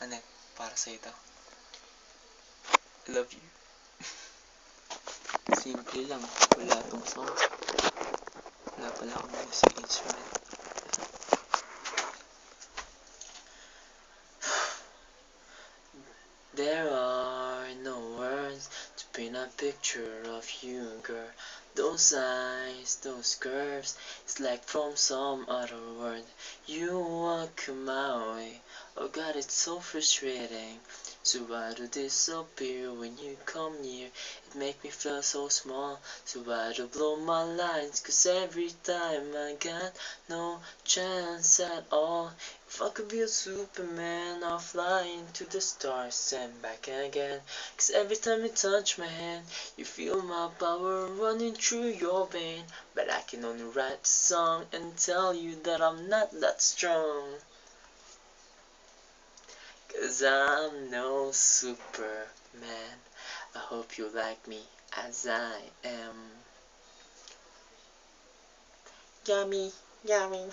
Anet, para sa ito. I love you. Simple lang. Wala tong song. Wala pala akong music instrument. There are no words to paint a picture of you, girl. Those eyes, those curves, it's like from some other world. You walk my way, oh God, it's so frustrating. So why do disappear when you come near? It make me feel so small, so why do blow my lines? Cause every time I got no chance at all. If I could be a Superman, I'll fly into the stars and back again. Cause every time you touch my hand, you feel my power running through your vein. But I can only write a song and tell you that I'm not that strong. Cause I'm no Superman. I hope you like me as I am. Yummy, yummy.